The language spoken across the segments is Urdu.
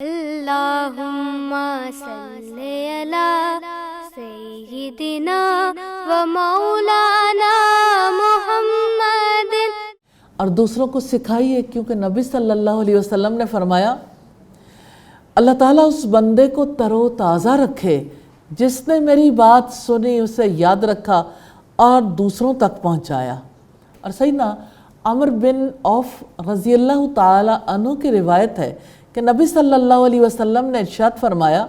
اللہم صلی علی سیدنا و مولانا محمد۔ اور دوسروں کو سکھائیے، کیونکہ نبی صلی اللہ علیہ وسلم نے فرمایا اللہ تعالیٰ اس بندے کو تر و تازہ رکھے جس نے میری بات سنی، اسے یاد رکھا اور دوسروں تک پہنچایا۔ اور سیدنا عمر بن عوف رضی اللہ تعالی عنہ کی روایت ہے کہ نبی صلی اللہ علیہ وسلم نے ارشاد فرمایا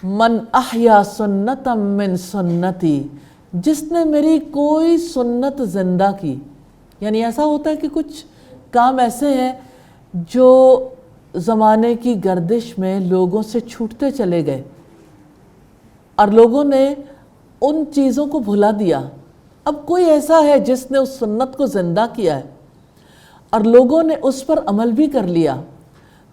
من احیا سنتا من سنتی، جس نے میری کوئی سنت زندہ کی۔ یعنی ایسا ہوتا ہے کہ کچھ کام ایسے ہیں جو زمانے کی گردش میں لوگوں سے چھوٹتے چلے گئے اور لوگوں نے ان چیزوں کو بھلا دیا۔ اب کوئی ایسا ہے جس نے اس سنت کو زندہ کیا ہے اور لوگوں نے اس پر عمل بھی کر لیا،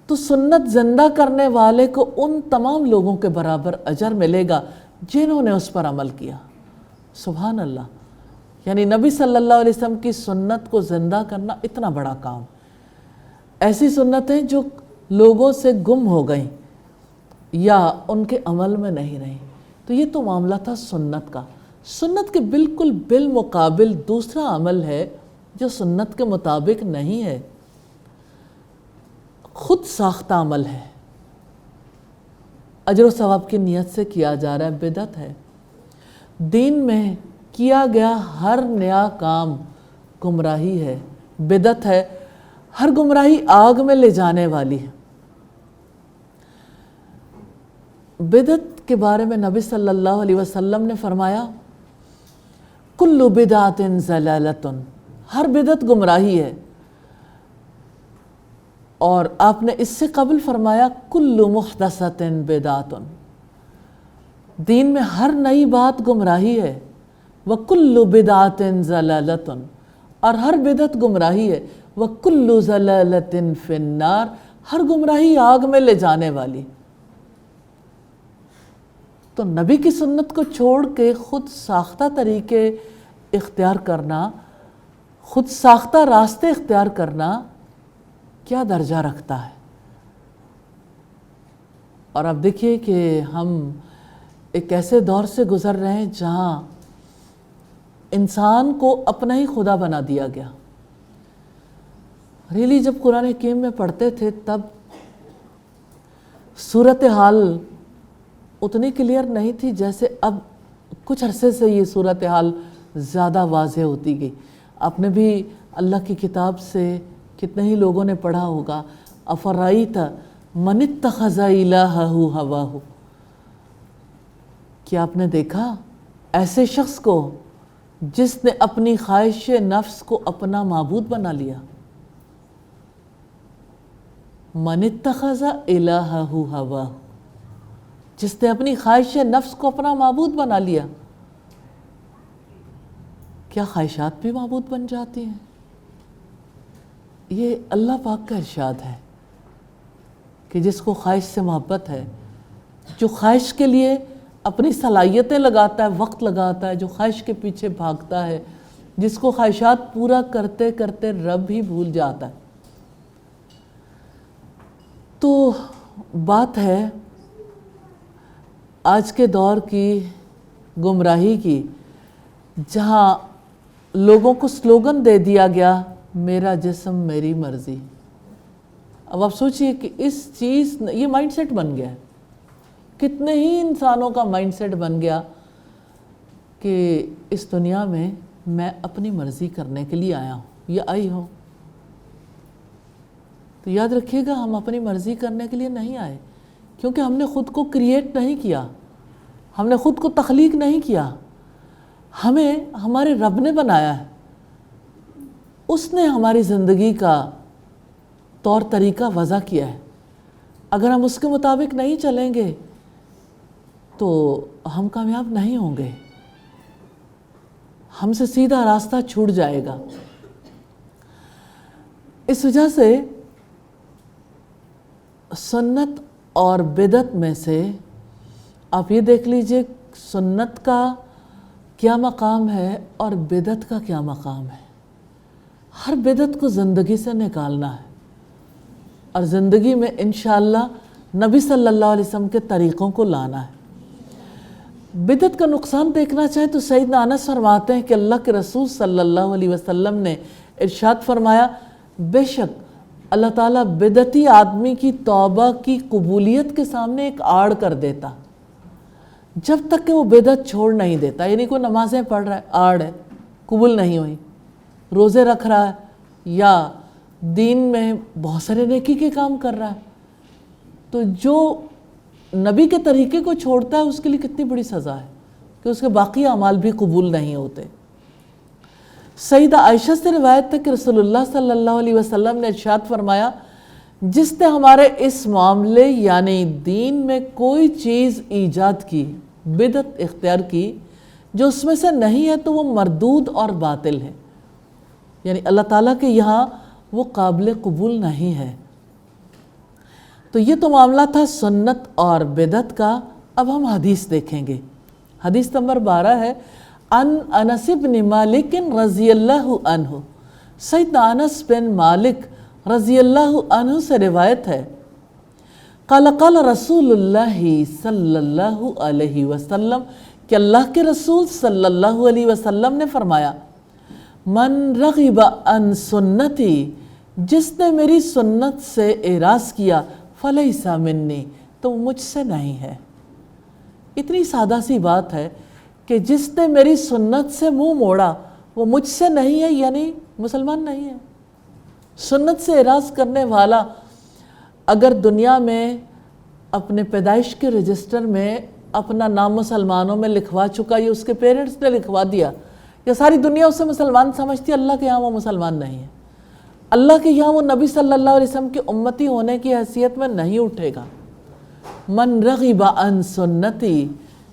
تو سنت زندہ کرنے والے کو ان تمام لوگوں کے برابر اجر ملے گا جنہوں نے اس پر عمل کیا۔ سبحان اللہ! یعنی نبی صلی اللہ علیہ وسلم کی سنت کو زندہ کرنا اتنا بڑا کام۔ ایسی سنتیں جو لوگوں سے گم ہو گئیں یا ان کے عمل میں نہیں رہیں، تو یہ تو معاملہ تھا سنت کا۔ سنت کے بالکل بالمقابل دوسرا عمل ہے جو سنت کے مطابق نہیں ہے، خود ساختہ عمل ہے، اجر و ثواب کی نیت سے کیا جا رہا ہے، بدعت ہے۔ دین میں کیا گیا ہر نیا کام گمراہی ہے، بدعت ہے، ہر گمراہی آگ میں لے جانے والی ہے۔ بدعت کے بارے میں نبی صلی اللہ علیہ وسلم نے فرمایا کل بدعت ضلالۃ، ہر بدعت گمراہی ہے۔ اور آپ نے اس سے قبل فرمایا کل محدثۃ بدعۃ، دین میں ہر نئی بات گمراہی ہے۔ وَكُلُّ بِدْعَةٍ ضَلَالَةٌ، اور ہر بدعت گمراہی ہے۔ وَكُلُّ ضَلَالَةٍ فِي النَّارِ، ہر گمراہی آگ میں لے جانے والی۔ تو نبی کی سنت کو چھوڑ کے خود ساختہ طریقے اختیار کرنا، خود ساختہ راستے اختیار کرنا کیا درجہ رکھتا ہے۔ اور اب دیکھیے کہ ہم ایک ایسے دور سے گزر رہے ہیں جہاں انسان کو اپنا ہی خدا بنا دیا گیا۔ ریلی جب قرآن حکیم میں پڑھتے تھے تب صورتحال اتنی کلیئر نہیں تھی جیسے اب کچھ عرصے سے یہ صورتحال زیادہ واضح ہوتی گئی۔ آپ نے بھی اللہ کی کتاب سے کتنے ہی لوگوں نے پڑھا ہوگا افرائیت من اتخذ الہہ ہواہ، کیا آپ نے دیکھا ایسے شخص کو جس نے اپنی خواہش نفس کو اپنا معبود بنا لیا؟ من اتخذ الہہ ہواہ، جس نے اپنی خواہش نفس کو اپنا معبود بنا لیا۔ کیا خواہشات بھی معبود بن جاتی ہیں؟ یہ اللہ پاک کا ارشاد ہے کہ جس کو خواہش سے محبت ہے، جو خواہش کے لیے اپنی صلاحیتیں لگاتا ہے، وقت لگاتا ہے، جو خواہش کے پیچھے بھاگتا ہے، جس کو خواہشات پورا کرتے کرتے رب ہی بھول جاتا ہے۔ تو بات ہے آج کے دور کی گمراہی کی، جہاں لوگوں کو سلوگن دے دیا گیا میرا جسم میری مرضی۔ اب آپ سوچئے کہ اس چیز یہ مائنڈ سیٹ بن گیا ہے، کتنے ہی انسانوں کا مائنڈ سیٹ بن گیا کہ اس دنیا میں میں اپنی مرضی کرنے کے لیے آیا ہوں یا آئی ہوں۔ تو یاد رکھیے گا ہم اپنی مرضی کرنے کے لیے نہیں آئے، کیونکہ ہم نے خود کو کریٹ نہیں کیا، ہم نے خود کو تخلیق نہیں کیا، ہمیں ہمارے رب نے بنایا ہے۔ اس نے ہماری زندگی کا طور طریقہ وضع کیا ہے۔ اگر ہم اس کے مطابق نہیں چلیں گے تو ہم کامیاب نہیں ہوں گے، ہم سے سیدھا راستہ چھوٹ جائے گا۔ اس وجہ سے سنت اور بدعت میں سے آپ یہ دیکھ لیجئے سنت کا کیا مقام ہے اور بدعت کا کیا مقام ہے۔ ہر بدعت کو زندگی سے نکالنا ہے، اور زندگی میں انشاءاللہ نبی صلی اللہ علیہ وسلم کے طریقوں کو لانا ہے۔ بدعت کا نقصان دیکھنا چاہیں تو سیدنا انس فرماتے ہیں کہ اللہ کے رسول صلی اللہ علیہ وسلم نے ارشاد فرمایا، بے شک اللہ تعالیٰ بدعتی آدمی کی توبہ کی قبولیت کے سامنے ایک آڑ کر دیتا جب تک کہ وہ بدعت چھوڑ نہیں دیتا۔ یعنی کوئی نمازیں پڑھ رہا ہے، آڑ ہے، قبول نہیں ہوئی، روزے رکھ رہا ہے یا دین میں بہت سارے نیکی کے کام کر رہا ہے، تو جو نبی کے طریقے کو چھوڑتا ہے اس کے لیے کتنی بڑی سزا ہے کہ اس کے باقی اعمال بھی قبول نہیں ہوتے۔ سیدہ عائشہ سے روایت ہے کہ رسول اللہ صلی اللہ علیہ وسلم نے ارشاد فرمایا، جس نے ہمارے اس معاملے یعنی دین میں کوئی چیز ایجاد کی، بدعت اختیار کی، جو اس میں سے نہیں ہے تو وہ مردود اور باطل ہے، یعنی اللہ تعالیٰ کے یہاں وہ قابل قبول نہیں ہے۔ تو یہ تو معاملہ تھا سنت اور بدعت کا۔ اب ہم حدیث دیکھیں گے۔ حدیث نمبر 12 ہے، ان انس بن مالک رضی اللہ عنہ، سیدنا انس بن مالک رضی اللہ عنہ سے روایت ہے، قال قال رسول اللہ صلی اللہ علیہ وسلم، کہ اللہ کے رسول صلی اللہ علیہ وسلم نے فرمایا، من رغب عن سنتی، جس نے میری سنت سے اعراض کیا، فلیس منی، تو وہ مجھ سے نہیں ہے۔ اتنی سادہ سی بات ہے کہ جس نے میری سنت سے منہ موڑا وہ مجھ سے نہیں ہے، یعنی مسلمان نہیں ہے۔ سنت سے اعراض کرنے والا اگر دنیا میں اپنے پیدائش کے رجسٹر میں اپنا نام مسلمانوں میں لکھوا چکا، یا اس کے پیرنٹس نے لکھوا دیا، یا ساری دنیا اسے مسلمان سمجھتی، اللہ کے یہاں وہ مسلمان نہیں ہے۔ اللہ کے یہاں وہ نبی صلی اللہ علیہ وسلم کی امتی ہونے کی حیثیت میں نہیں اٹھے گا۔ من رغب عن سنتی،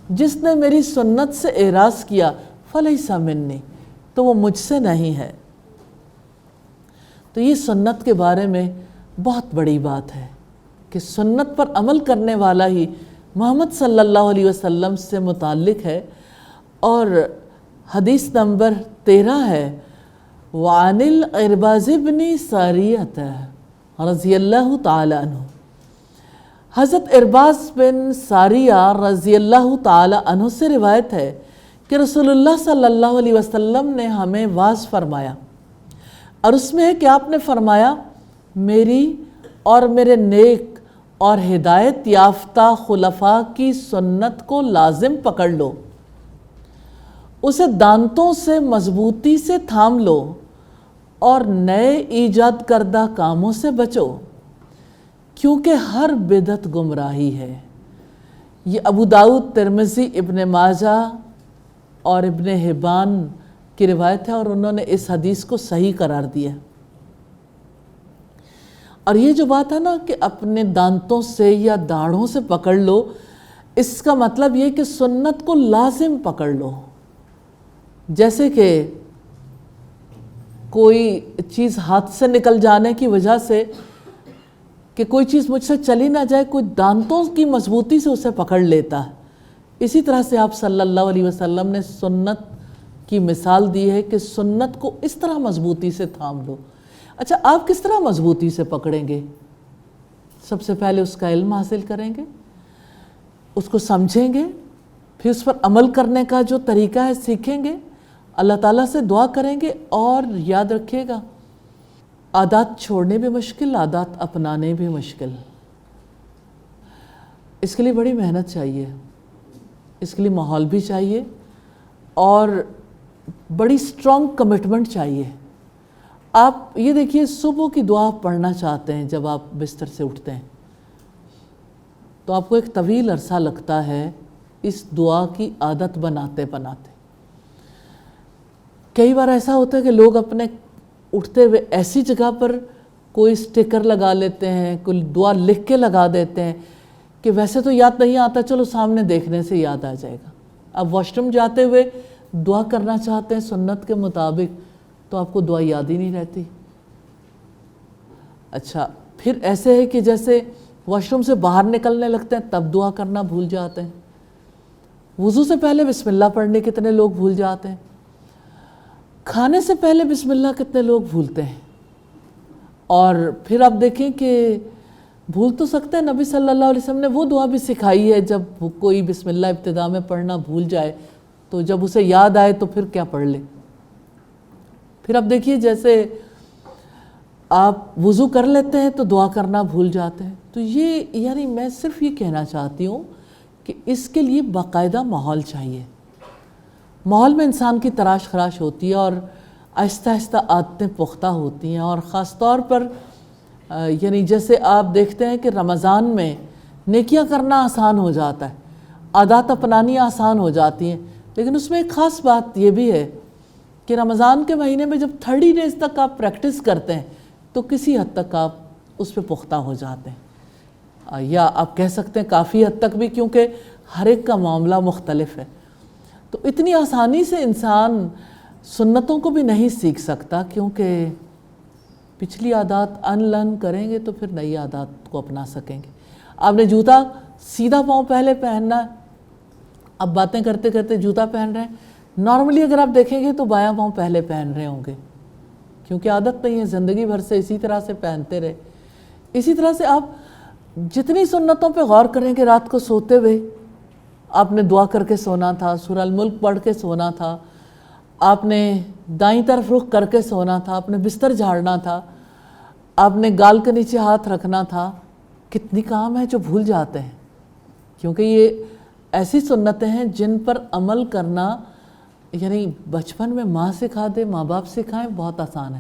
جس نے میری سنت سے اعراض کیا، فلیس منی، تو وہ مجھ سے نہیں ہے۔ تو یہ سنت کے بارے میں بہت بڑی بات ہے کہ سنت پر عمل کرنے والا ہی محمد صلی اللہ علیہ وسلم سے متعلق ہے۔ اور حدیث نمبر 13 ہے، وعن العرباض بن ساریۃ رضی اللہ تعالی عنہ، حضرت عرباض بن ساریہ رضی اللہ تعالی عنہ سے روایت ہے کہ رسول اللہ صلی اللہ علیہ وسلم نے ہمیں واعظ فرمایا، اور اس میں ہے کہ آپ نے فرمایا، میری اور میرے نیک اور ہدایت یافتہ خلفاء کی سنت کو لازم پکڑ لو، اسے دانتوں سے مضبوطی سے تھام لو، اور نئے ایجاد کردہ کاموں سے بچو، کیونکہ ہر بدعت گمراہی ہے۔ یہ ابو داؤد، ترمذی، ابن ماجہ اور ابن حبان کی روایت ہے، اور انہوں نے اس حدیث کو صحیح قرار دیا۔ اور یہ جو بات ہے نا کہ اپنے دانتوں سے یا داڑھوں سے پکڑ لو، اس کا مطلب یہ کہ سنت کو لازم پکڑ لو۔ جیسے کہ کوئی چیز ہاتھ سے نکل جانے کی وجہ سے کہ کوئی چیز مجھ سے چلی نہ جائے، کوئی دانتوں کی مضبوطی سے اسے پکڑ لیتا ہے، اسی طرح سے آپ صلی اللہ علیہ وسلم نے سنت کی مثال دی ہے کہ سنت کو اس طرح مضبوطی سے تھام لو۔ اچھا، آپ کس طرح مضبوطی سے پکڑیں گے؟ سب سے پہلے اس کا علم حاصل کریں گے، اس کو سمجھیں گے، پھر اس پر عمل کرنے کا جو طریقہ ہے سیکھیں گے، اللہ تعالیٰ سے دعا کریں گے، اور یاد رکھیے گا، عادات چھوڑنے بھی مشکل، عادات اپنانے بھی مشکل۔ اس کے لیے بڑی محنت چاہیے، اس کے لیے ماحول بھی چاہیے، اور بڑی اسٹرانگ کمٹمنٹ چاہیے۔ آپ یہ دیکھیے، صبح کی دعا پڑھنا چاہتے ہیں، جب آپ بستر سے اٹھتے ہیں تو آپ کو ایک طویل عرصہ لگتا ہے اس دعا کی عادت بناتے بناتے۔ کئی بار ایسا ہوتا ہے کہ لوگ اپنے اٹھتے ہوئے ایسی جگہ پر کوئی سٹیکر لگا لیتے ہیں، کوئی دعا لکھ کے لگا دیتے ہیں کہ ویسے تو یاد نہیں آتا، چلو سامنے دیکھنے سے یاد آ جائے گا۔ اب واش روم جاتے ہوئے دعا کرنا چاہتے ہیں سنت کے مطابق، تو آپ کو دعا یاد ہی نہیں رہتی۔ اچھا، پھر ایسے ہے کہ جیسے واش روم سے باہر نکلنے لگتے ہیں تب دعا کرنا بھول جاتے ہیں، وضو سے پہلے بسم اللہ پڑھنے کتنے لوگ بھول جاتے ہیں، کھانے سے پہلے بسم اللہ کتنے لوگ بھولتے ہیں۔ اور پھر آپ دیکھیں کہ بھول تو سکتے ہیں، نبی صلی اللہ علیہ وسلم نے وہ دعا بھی سکھائی ہے جب کوئی بسم اللہ ابتدا میں پڑھنا بھول جائے تو جب اسے یاد آئے تو پھر کیا پڑھ لے۔ پھر اب دیکھیے جیسے آپ وضو کر لیتے ہیں تو دعا کرنا بھول جاتے ہیں، تو یہ یعنی میں صرف یہ کہنا چاہتی ہوں کہ اس کے لیے باقاعدہ ماحول چاہیے۔ ماحول میں انسان کی تراش خراش ہوتی ہے اور آہستہ آہستہ عادتیں پختہ ہوتی ہیں، اور خاص طور پر یعنی جیسے آپ دیکھتے ہیں کہ رمضان میں نیکیاں کرنا آسان ہو جاتا ہے، عادات اپنانی آسان ہو جاتی ہیں، لیکن اس میں ایک خاص بات یہ بھی ہے کہ رمضان کے مہینے میں جب 30 ڈیز تک آپ پریکٹس کرتے ہیں تو کسی حد تک آپ اس پہ پختہ ہو جاتے ہیں، یا آپ کہہ سکتے ہیں کافی حد تک بھی، کیونکہ ہر ایک کا معاملہ مختلف ہے۔ تو اتنی آسانی سے انسان سنتوں کو بھی نہیں سیکھ سکتا، کیونکہ پچھلی عادات ان لرن کریں گے تو پھر نئی عادات کو اپنا سکیں گے۔ آپ نے جوتا سیدھا پاؤں پہلے پہننا ہے، اب باتیں کرتے کرتے جوتا پہن رہے ہیں، نارملی اگر آپ دیکھیں گے تو بایاں پاؤں پہلے پہن رہے ہوں گے، کیونکہ عادت نہیں ہے، زندگی بھر سے اسی طرح سے پہنتے رہے۔ اسی طرح سے آپ جتنی سنتوں پہ غور کریں کہ رات کو سوتے ہوئے آپ نے دعا کر کے سونا تھا، سورہ الملک پڑھ کے سونا تھا، آپ نے دائیں طرف رخ کر کے سونا تھا، آپ نے بستر جھاڑنا تھا، آپ نے گال کے نیچے ہاتھ رکھنا تھا، کتنی کام ہے جو بھول جاتے ہیں، کیونکہ یہ ایسی سنتیں ہیں جن پر عمل کرنا یعنی بچپن میں ماں سکھا دے، ماں باپ سکھائیں، بہت آسان ہے،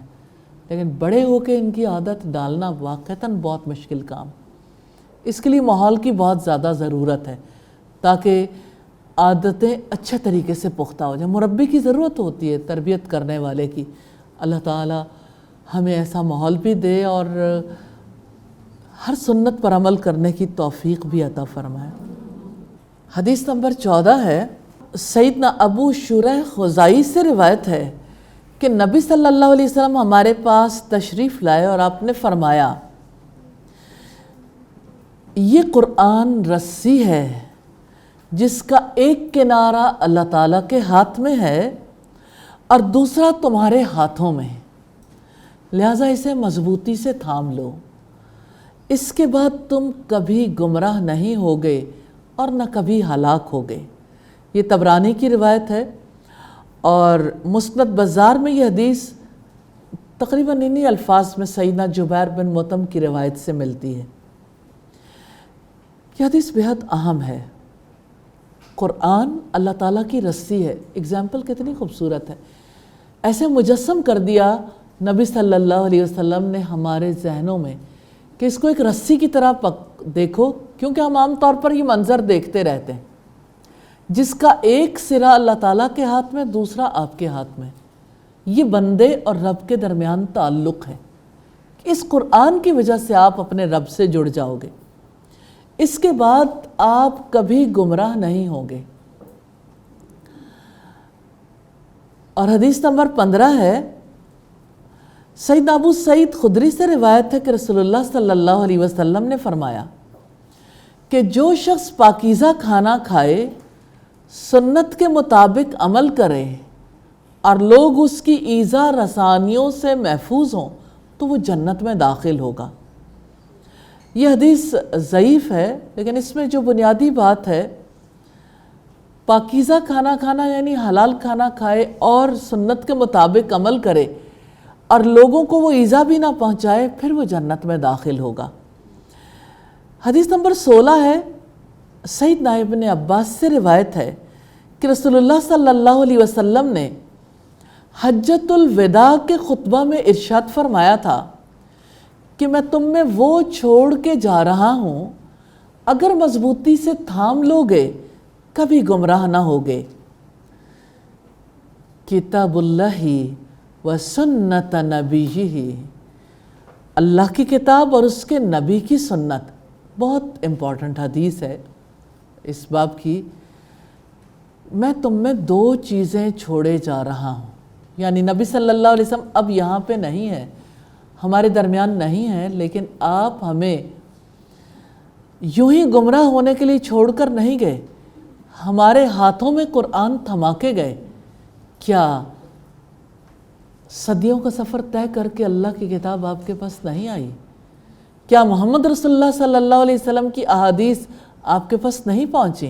لیکن بڑے ہو کے ان کی عادت ڈالنا واقعتاً بہت مشکل کام۔ اس کے لیے ماحول کی بہت زیادہ ضرورت ہے تاکہ عادتیں اچھے طریقے سے پختہ ہو جائیں۔ مربی کی ضرورت ہوتی ہے، تربیت کرنے والے کی۔ اللہ تعالیٰ ہمیں ایسا ماحول بھی دے اور ہر سنت پر عمل کرنے کی توفیق بھی عطا فرمائے۔ حدیث نمبر 14 ہے، سیدنا ابو شریح خزائی سے روایت ہے کہ نبی صلی اللہ علیہ وسلم ہمارے پاس تشریف لائے اور آپ نے فرمایا، یہ قرآن رسی ہے جس کا ایک کنارہ اللہ تعالیٰ کے ہاتھ میں ہے اور دوسرا تمہارے ہاتھوں میں، لہٰذا اسے مضبوطی سے تھام لو، اس کے بعد تم کبھی گمراہ نہیں ہوگے اور نہ کبھی ہلاک ہوگے۔ یہ طبرانی کی روایت ہے، اور مسند بزار میں یہ حدیث تقریباً انہی الفاظ میں سیدنا جبیر بن مطعم کی روایت سے ملتی ہے۔ یہ حدیث بہت اہم ہے۔ قرآن اللہ تعالیٰ کی رسی ہے، اگزامپل کتنی خوبصورت ہے، ایسے مجسم کر دیا نبی صلی اللہ علیہ وسلم نے ہمارے ذہنوں میں کہ اس کو ایک رسی کی طرح دیکھو، کیونکہ ہم عام طور پر یہ منظر دیکھتے رہتے ہیں جس کا ایک سرا اللہ تعالیٰ کے ہاتھ میں، دوسرا آپ کے ہاتھ میں، یہ بندے اور رب کے درمیان تعلق ہے۔ اس قرآن کی وجہ سے آپ اپنے رب سے جڑ جاؤ گے، اس کے بعد آپ کبھی گمراہ نہیں ہوں گے۔ اور حدیث نمبر 15 ہے، سیدنا ابو سعید خدری سے روایت ہے کہ رسول اللہ صلی اللہ علیہ وسلم نے فرمایا کہ جو شخص پاکیزہ کھانا کھائے، سنت کے مطابق عمل کرے اور لوگ اس کی ایذا رسانیوں سے محفوظ ہوں تو وہ جنت میں داخل ہوگا۔ یہ حدیث ضعیف ہے، لیکن اس میں جو بنیادی بات ہے، پاکیزہ کھانا کھانا یعنی حلال کھانا کھائے اور سنت کے مطابق عمل کرے اور لوگوں کو وہ ایذا بھی نہ پہنچائے، پھر وہ جنت میں داخل ہوگا۔ حدیث نمبر 16 ہے، سیدنا ابن عباس سے روایت ہے کہ رسول اللہ صلی اللہ علیہ وسلم نے حجۃ الوداع کے خطبہ میں ارشاد فرمایا تھا کہ میں تم میں وہ چھوڑ کے جا رہا ہوں، اگر مضبوطی سے تھام لوگے کبھی گمراہ نہ ہوگے۔ کتاب اللہ و سنت نبیہ، اللہ کی کتاب اور اس کے نبی کی سنت، بہت امپورٹنٹ حدیث ہے اس باب کی۔ میں تم میں 2 چیزیں چھوڑے جا رہا ہوں، یعنی نبی صلی اللہ علیہ وسلم اب یہاں پہ نہیں ہے، ہمارے درمیان نہیں ہے، لیکن آپ ہمیں یوں ہی گمراہ ہونے کے لیے چھوڑ کر نہیں گئے، ہمارے ہاتھوں میں قرآن تھما کے گئے۔ کیا صدیوں کا سفر طے کر کے اللہ کی کتاب آپ کے پاس نہیں آئی؟ کیا محمد رسول اللہ صلی اللہ علیہ وسلم کی احادیث آپ کے پاس نہیں پہنچی؟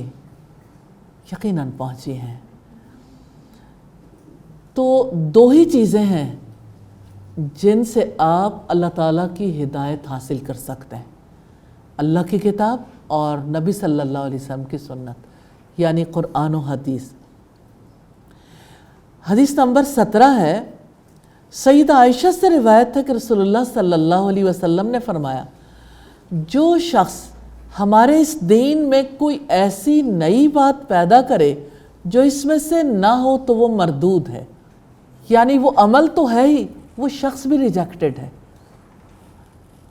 یقیناً پہنچی ہیں۔ تو دو ہی چیزیں ہیں جن سے آپ اللہ تعالیٰ کی ہدایت حاصل کر سکتے ہیں، اللہ کی کتاب اور نبی صلی اللہ علیہ وسلم کی سنت، یعنی قرآن و حدیث۔ حدیث نمبر 17 ہے، سیدہ عائشہ سے روایت ہے کہ رسول اللہ صلی اللہ علیہ وسلم نے فرمایا، جو شخص ہمارے اس دین میں کوئی ایسی نئی بات پیدا کرے جو اس میں سے نہ ہو تو وہ مردود ہے، یعنی وہ عمل تو ہے ہی، وہ شخص بھی ریجیکٹڈ ہے۔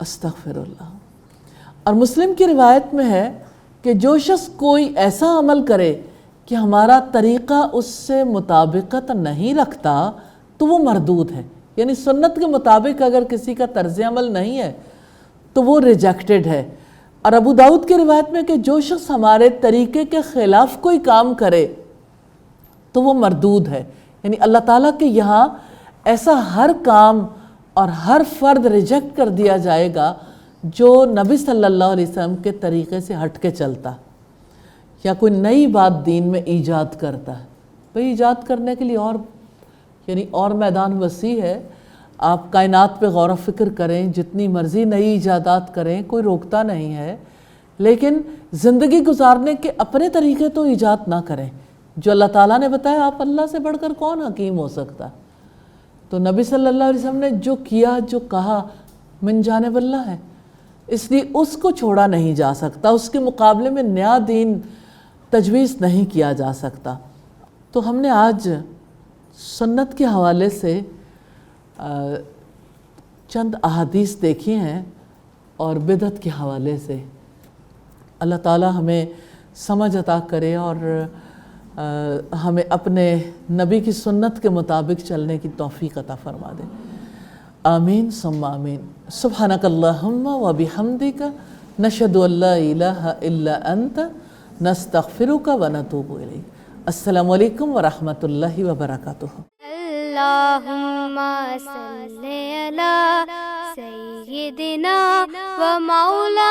استغفر اللہ۔ اور مسلم کی روایت میں ہے کہ جو شخص کوئی ایسا عمل کرے کہ ہمارا طریقہ اس سے مطابقت نہیں رکھتا تو وہ مردود ہے، یعنی سنت کے مطابق اگر کسی کا طرز عمل نہیں ہے تو وہ ریجیکٹڈ ہے۔ اور ابو داؤد کی روایت میں کہ جو شخص ہمارے طریقے کے خلاف کوئی کام کرے تو وہ مردود ہے، یعنی اللہ تعالیٰ کے یہاں ایسا ہر کام اور ہر فرد ریجیکٹ کر دیا جائے گا جو نبی صلی اللہ علیہ وسلم کے طریقے سے ہٹ کے چلتا یا کوئی نئی بات دین میں ایجاد کرتا ہے۔ بھئی ایجاد کرنے کے لیے اور میدان وسیع ہے، آپ کائنات پہ غور و فکر کریں، جتنی مرضی نئی ایجادات کریں، کوئی روکتا نہیں ہے، لیکن زندگی گزارنے کے اپنے طریقے تو ایجاد نہ کریں۔ جو اللہ تعالیٰ نے بتایا، آپ اللہ سے بڑھ کر کون حکیم ہو سکتا؟ تو نبی صلی اللہ علیہ وسلم نے جو کیا، جو کہا، من جانب اللہ ہے، اس لیے اس کو چھوڑا نہیں جا سکتا، اس کے مقابلے میں نیا دین تجویز نہیں کیا جا سکتا۔ تو ہم نے آج سنت کے حوالے سے چند احادیث دیکھی ہیں اور بدعت کے حوالے سے۔ اللہ تعالیٰ ہمیں سمجھ عطا کرے اور ہمیں اپنے نبی کی سنت کے مطابق چلنے کی توفیق عطا فرما دے۔ آمین ثم آمین۔ سبحانک اللہم و بحمدک، نشہد ان لا الہ الا انت، نستغفرک و نتوب الیک۔ السلام علیکم ورحمۃ اللہ وبرکاتہ۔ اللہم صلی علی سیدنا و مولانا